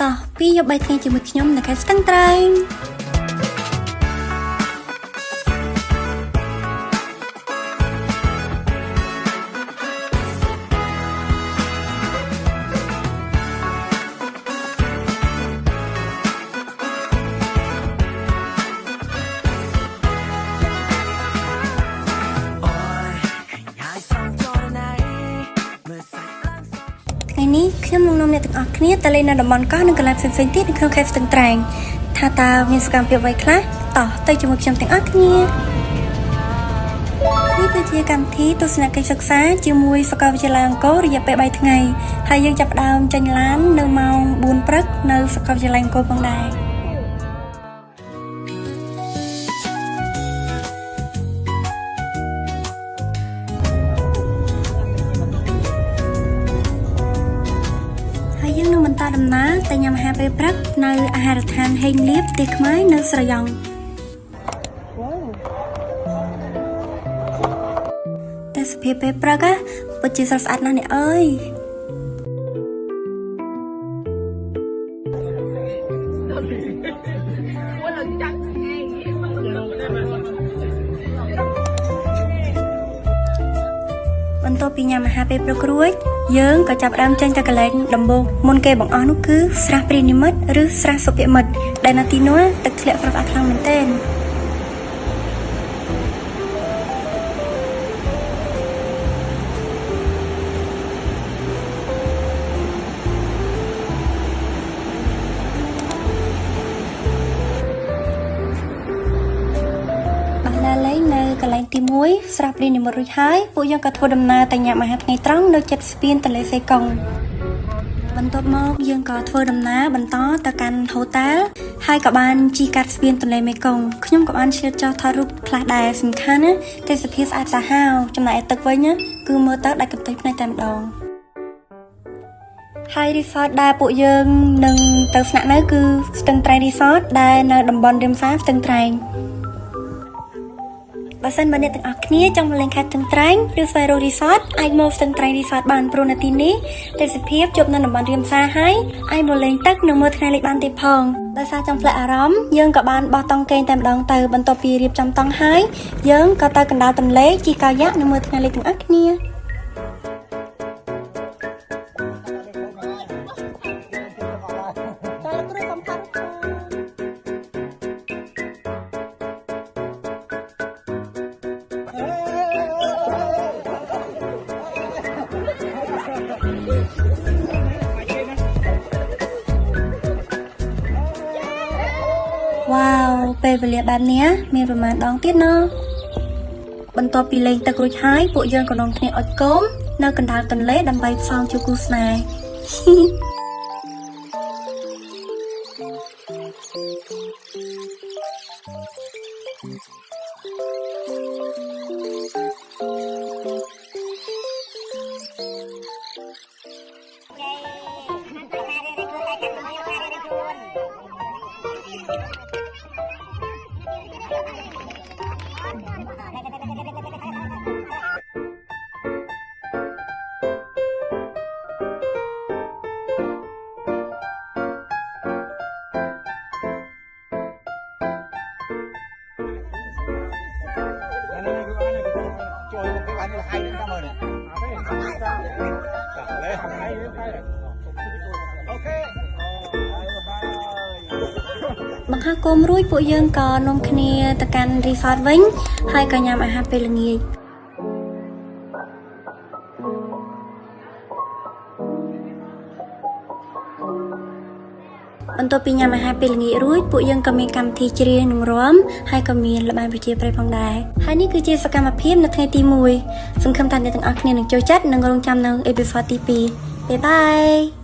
បន្តពីយក3ថ្ងៃជាមួយខ្ញុំនៅខេត្តស្ទឹងត្រែងនេះខ្ញុំនឹងនាំអ្នកទាំងអស់គ្នាទៅលេងនៅតំបន់កោះនិងកន្លែងផ្សេងៗទៀតនៅក្នុងខេត្តស្ទឹងត្រែងថាតើមានសកម្មភាពអ្វីខ្លះតោះទៅជាមួយខ្ញុំទាំងអស់គ្នានេះគឺជាកម្មវិធីទស្សនកិច្ចសិក្សាជាមួយសាកលវិទ្យាល័យអង្គររយៈពេល3ថ្ងៃហើយយើងចាប់ផ្ដើមចេញឡាននៅម៉ោង4ព្រឹកនៅសាកលវិទ្យាល័យអង្គរផងដែរយើងនឹងបន្តដំណើរទៅញ៉ាំអាហារពេលព្រឹកនៅអាហារដ្ឋានហេងលៀបផ្ទះខ្មែរនៅស្រយ៉ង់តែសភាពពេលព្រឹកពិតជាស្រស់ស្អាតណាស់អ្នកអើយបន្ទាប់ពីញ៉ាំអាហារពេលព្រឹករួចយើងក៏ចាប់ផ្ដើមចេញទៅកន្លែងដំបូងមុនគេបង្អស់នោះគឺស្រះព្រានិមិត្តឬស្រះសុភមិត្តដែលនៅទីនោះទឹកធ្លាក់ស្រស់ស្អាតខ្លាំងមែនទែនលេងនៅកន្លែងទី1ស្រះព្រានិមិត្តរួចហើយពួកយើងក៏ធ្វើដំណើរទៅញ៉ាំអាហារថ្ងៃត្រង់នៅជិតស្ពានទន្លេសេកុងបន្ទាប់មកយើងក៏ធ្វើដំណើរបន្តទៅកាន់ហូតែលហើយក៏បានជិះកាត់ស្ពានទន្លេមេគង្គខ្ញុំក៏បានឆ្លៀតចុះថតរូបខ្លះដែរសំខាន់ណាទេសភាពស្អាតសាហាវចំណែកទឹកវិញគឺមើលទៅដាច់កន្ទុយភ្នែកតែម្ដងហើយរីសតដែលពួកយើងនឹងទៅស្នាក់នៅគឺស្ទឹងត្រែងរីសតដែលនៅតំបន់រាមសាស្ទឹងត្រែងបើសិនបើអ្នកទាំងអស់គ្នាចង់មកលេងខេត្តស្ទឹងត្រែងឬស្វែងរករីសតអាចមកស្ទឹងត្រែងរីសតបានព្រោះនៅទីនេះទេសភាពជប់នៅតំបន់រាមសាហើយអាចមកលេងទឹកនិងមើលថ្ងៃលិចបានទៀតផងដោយសារចង់ផ្លែអារម្មណ៍យើងក៏បានបោះតង់កេងតែម្ដងទៅបន្ទាប់ពីរៀបចំតង់ហើយយើងក៏ទៅកណ្ដាលទន្លេជិះកាយ៉ាក់និងមើលថ្ងៃលិចទាំងអស់គ្នាវ៉ាវពេលវេលាបែបនេះមានប្រហែលដងទៀតណោះបន្ទាប់ពីលេងទឹករួចហើយពួកយើងក៏នាំគ្នាអុជគោមនៅកណ្ដាលទន្លេដើម្បីផ្សងជួបគូស្នេហ៍បង្ហាគោមរួចពួកយើងក៏នាំគ្នាទៅកាន់រីសតវិញហើយក៏ញ៉ាំអាហារពេលល្ងាចបន្ទាប់ពីញ៉ាំអាហារពេលល្ងាចរួចពួកយើងក៏មានកម្មវិធីច្រៀងនិងរាំហើយក៏មានល្បែងប្រជាប្រិយផងដែរហើយនេះគឺជាសកម្មភាពនៅថ្ងៃទី1សង្ឃឹមថាអ្នកទាំងអស់គ្នានឹងចូលចិត្តនិងរងចាំនៅអេពីសូតទី2បាយបាយ